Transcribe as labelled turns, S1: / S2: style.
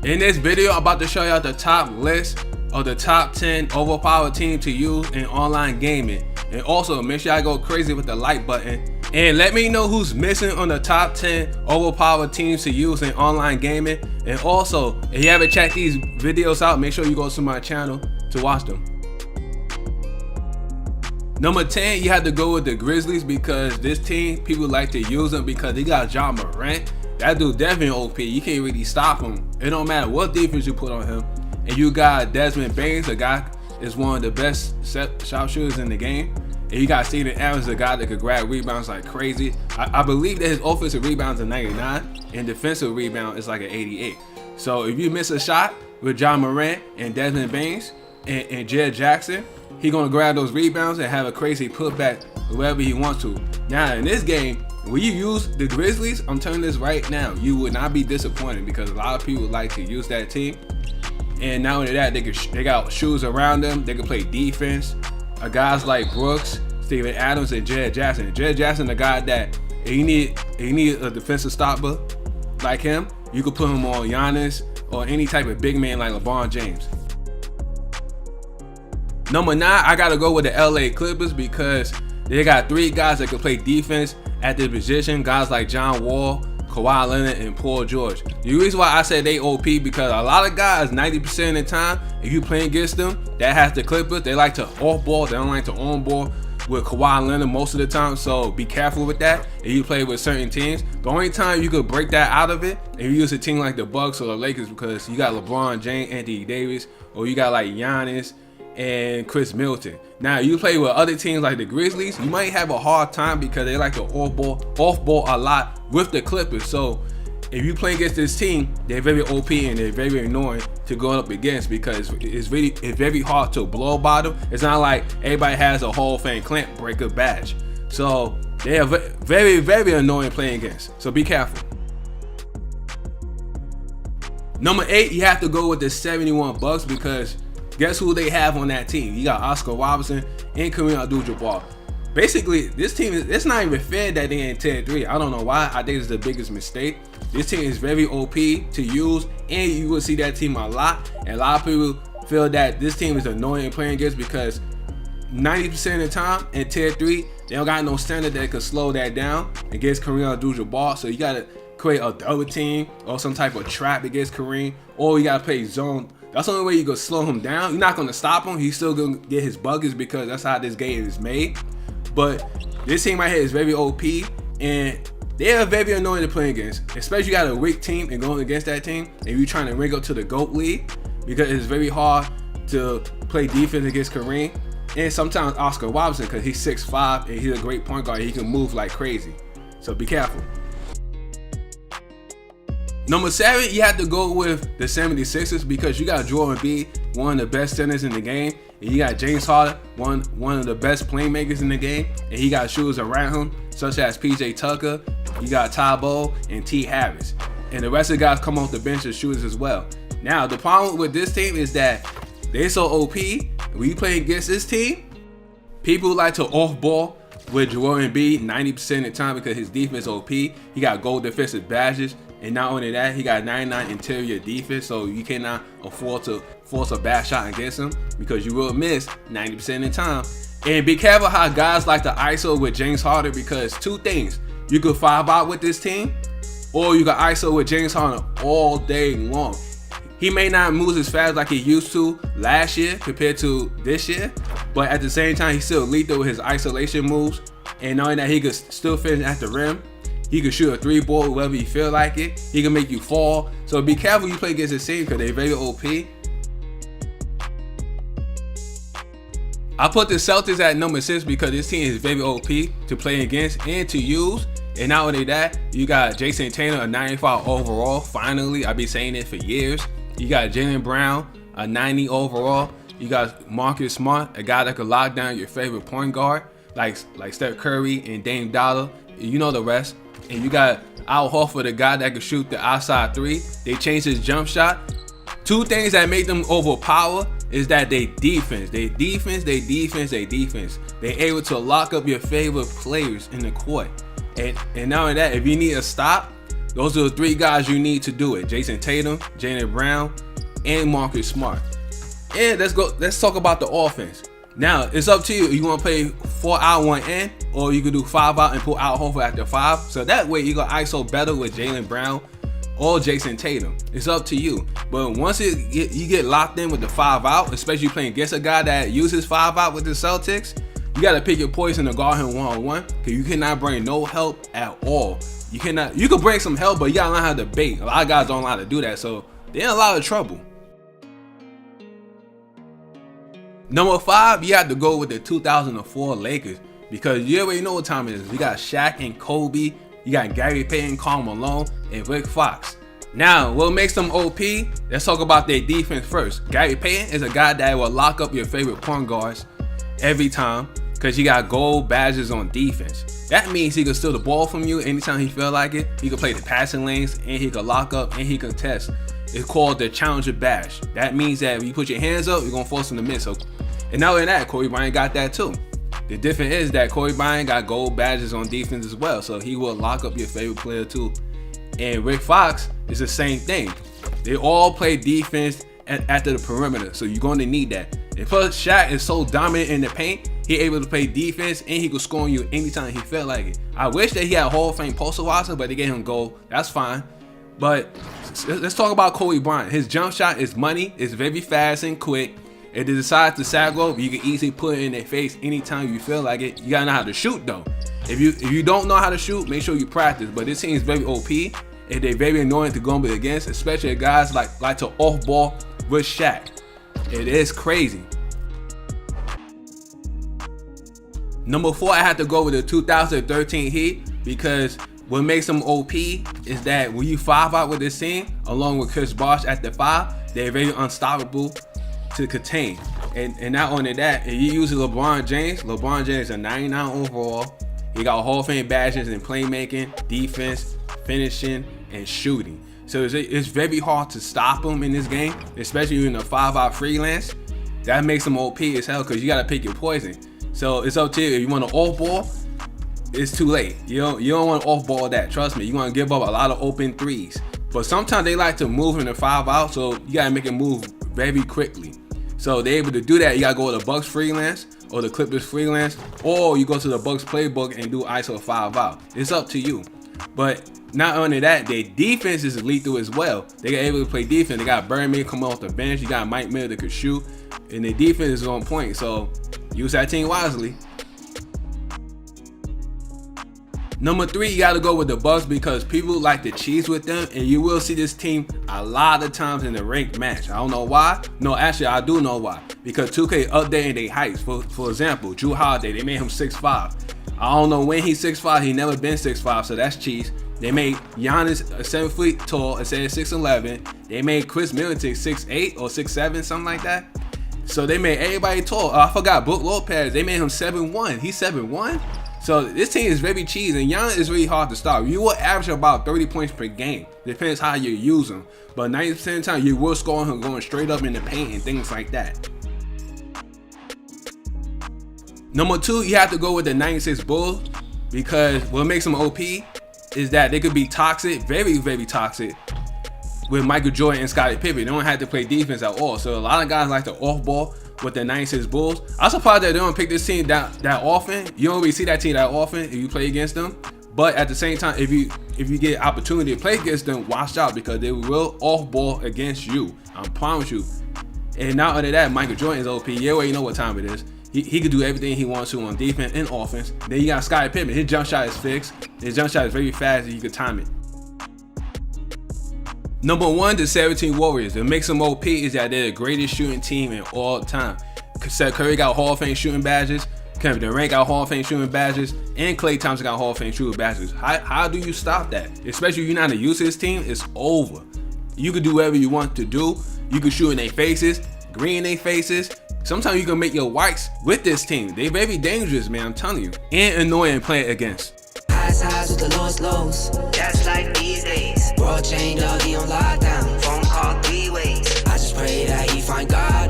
S1: In this video, I'm about to show y'all the top list of the top 10 overpowered teams to use in online gaming. And also make sure y'all go crazy with the like button. And let me know who's missing on the top 10 overpowered teams to use in online gaming. And also, if you haven't checked these videos out, make sure you go to my channel to watch them. Number 10, you have to go with the Grizzlies because this team, people like to use them because they got Ja Morant. That dude definitely OP. You can't really stop him. It don't matter what defense you put on him. And you got Desmond Bain, the guy is one of the best sharpshooters in the game. And you got Steven Adams, the guy that could grab rebounds like crazy. I believe that his offensive rebounds are 99 and defensive rebound is like an 88. So if you miss a shot with Ja Morant and Desmond Bain and Jed Jackson, he gonna grab those rebounds and have a crazy putback wherever he wants to. Now in this game, when you use the Grizzlies, I'm telling this right now, you would not be disappointed because a lot of people like to use that team. And not only that, they got shooters around them. They can play defense. Guys like Brooks, Steven Adams, and Jed Jackson. Jed Jackson, the guy that if you need a defensive stopper like him, you could put him on Giannis or any type of big man like LeBron James. Number 9, I gotta go with the LA Clippers because they got 3 guys that can play defense at their position. Guys like John Wall, Kawhi Leonard, and Paul George. The reason why I say they OP because a lot of guys, 90% of the time, if you playing against them, that has the Clippers. They like to off ball. They don't like to on ball with Kawhi Leonard most of the time. So be careful with that. If you play with certain teams, the only time you could break that out of it, if you use a team like the Bucks or the Lakers, because you got LeBron James, Anthony Davis, or you got like Giannis and Chris Middleton. Now you play with other teams like the Grizzlies, you might have a hard time because they like to off ball a lot with the Clippers. So if you play against this team, they're very OP and they're very annoying to go up against because it's very hard to blow by them. It's not like everybody has a Hall of Fame clamp breaker badge. So they are very annoying playing against. So be careful. Number 8, you have to go with the 71 Bucks because guess who they have on that team? You got Oscar Robertson and Kareem Abdul-Jabbar. Basically, this team it's not even fair that they in tier 3. I don't know why. I think it's the biggest mistake. This team is very OP to use, and you will see that team a lot. And a lot of people feel that this team is annoying playing against because 90% of the time in tier 3, they don't got no center that could slow that down against Kareem Abdul-Jabbar. So you gotta create a double team or some type of trap against Kareem, or you gotta play zone. That's the only way you can slow him down. You're not gonna stop him. He's still gonna get his buckets because that's how this game is made. But this team right here is very OP and they are very annoying to play against. Especially you got a weak team and going against that team and you trying to ring up to the GOAT league because it's very hard to play defense against Kareem. And sometimes Oscar Robertson because he's 6'5" and he's a great point guard. He can move like crazy. So be careful. Number 7, you have to go with the 76ers because you got Joel Embiid, one of the best centers in the game, and you got James Harden, one of the best playmakers in the game, and he got shooters around him such as PJ Tucker, you got Tabo, and T. Harris, and the rest of the guys come off the bench as shooters as well. Now the problem with this team is that they're so OP. When you play against this team, people like to off ball with Joel Embiid 90% of the time because his defense OP. He got gold defensive badges. And not only that, he got 99 interior defense, so you cannot afford to force a bad shot against him because you will miss 90% of the time. And be careful how guys like to ISO with James Harden because 2 things. You could 5-out with this team, or you can ISO with James Harden all day long. He may not move as fast like he used to last year compared to this year, but at the same time, he's still lethal with his isolation moves. And knowing that he could still finish at the rim, he can shoot a 3-ball wherever you feel like it. He can make you fall. So be careful you play against this team because they're very OP. I put the Celtics at number 6 because this team is very OP to play against and to use. And not only that, you got Jason Tatum, a 95 overall. Finally, I've been saying it for years. You got Jaylen Brown, a 90 overall. You got Marcus Smart, a guy that could lock down your favorite point guard like Steph Curry and Dame Dollar. You know the rest. And you got Al Horford, the guy that can shoot the outside 3. They changed his jump shot. 2 things that make them overpower is that they defense. They able to lock up your favorite players in the court. And not only that, if you need a stop, Those are the 3 guys you need to do it. Jason Tatum, Jaylen Brown, and Marcus Smart. And let's talk about the offense. Now, it's up to you. You want to play 4 out, 1 in, or you can do 5 out and put Al Horford after 5. So that way you got ISO better with Jaylen Brown or Jason Tatum. It's up to you. But once you get locked in with the 5 out, especially playing against a guy that uses 5 out with the Celtics, you got to pick your poison to guard him 1-on-1, because you cannot bring no help at all. You can bring some help, but you got to learn how to bait. A lot of guys don't know how to do that, so they're in a lot of trouble. Number 5, you have to go with the 2004 Lakers, because you already know what time it is. You got Shaq and Kobe, you got Gary Payton, Karl Malone, and Rick Fox. Now, what makes them OP? Let's talk about their defense first. Gary Payton is a guy that will lock up your favorite point guards every time, because he got gold badges on defense. That means he can steal the ball from you anytime he feel like it. He can play the passing lanes, and he can lock up, and he can test. It's called the Challenger Badge. That means that when you put your hands up, you're going to force him to miss. And not only that, Kobe Bryant got that too. The difference is that Kobe Bryant got gold badges on defense as well, so he will lock up your favorite player too. And Rick Fox is the same thing. They all play defense after the perimeter, so you're going to need that. And plus, Shaq is so dominant in the paint, he able to play defense, and he could score on you anytime he felt like it. I wish that he had a Hall of Fame posterizer, but they gave him gold. That's fine. But let's talk about Kobe Bryant. His jump shot is money. It's very fast and quick. If they decide to sag over, you can easily put it in their face anytime you feel like it. You gotta know how to shoot though. If you don't know how to shoot, make sure you practice. But this team is very OP, and they're very annoying to go against, especially guys like to off ball with Shaq. It is crazy. Number 4, I have to go with the 2013 Heat, because what makes them OP is that when you 5 out with this team, along with Chris Bosh at the 5, they're very unstoppable to contain. And not only that, if you use LeBron James is a 99 overall. He got Hall of Fame badges in playmaking, defense, finishing, and shooting. So it's very hard to stop him in this game, especially in a 5-out freelance. That makes him OP as hell, because you got to pick your poison. So it's up to you. If you want to off ball, it's too late. You don't want to off ball that. Trust me, you want to give up a lot of open threes. But sometimes they like to move in the 5 out, so you got to make it move very quickly. So they're able to do that. You got to go to the Bucks freelance or the Clippers freelance, or you go to the Bucks playbook and do ISO 5 out. It's up to you. But not only that, their defense is lethal as well. They got able to play defense. They got Birdman coming off the bench. You got Mike Miller that could shoot, and their defense is on point. So use that team wisely. Number 3, you got to go with the Bucks, because people like to cheese with them, and you will see this team a lot of times in the ranked match. I don't know why. No, actually, I do know why. Because 2K updating their heights. For example, Jrue Holiday, they made him 6'5". I don't know when he's 6'5". He never been 6'5", so that's cheese. They made Giannis 7 feet tall instead of 6'11". They made Chris Middleton 6'8" or 6'7", something like that. So they made everybody tall. I forgot Brook Lopez. They made him 7'1". He's 7'1". So this team is very cheesy, and Giannis is really hard to stop. You will average about 30 points per game. Depends how you use him. But 90% of the time, you will score him going straight up in the paint and things like that. Number 2, you have to go with the 96 Bulls, because what makes them OP is that they could be toxic, very, very toxic, with Michael Jordan and Scottie Pippen. They don't have to play defense at all. So a lot of guys like to off ball with the 96 Bulls. I'm surprised that they don't pick this team that often. You don't really see that team that often if you play against them. But at the same time, if you get an opportunity to play against them, watch out, because they will off ball against you. I promise you. And not only that, Michael Jordan is OP. You already know what time it is. He can do everything he wants to on defense and offense. Then you got Scottie Pippen. His jump shot is fixed. His jump shot is very fast, and you can time it. Number 1, the 17 Warriors. What makes them OP is that they're the greatest shooting team in all time. Seth Curry got Hall of Fame shooting badges. Kevin Durant got Hall of Fame shooting badges. And Klay Thompson got Hall of Fame shooting badges. How do you stop that? Especially if you're not to use his team, it's over. You can do whatever you want to do. You can shoot in their faces, green in their faces. Sometimes you can make your whites with this team. They're very dangerous, man, I'm telling you. And annoying playing against.
S2: Highs with the lowest lows. That's like these days. World chain dog, he on lockdown. Phone call 3 ways. I just pray that he find God.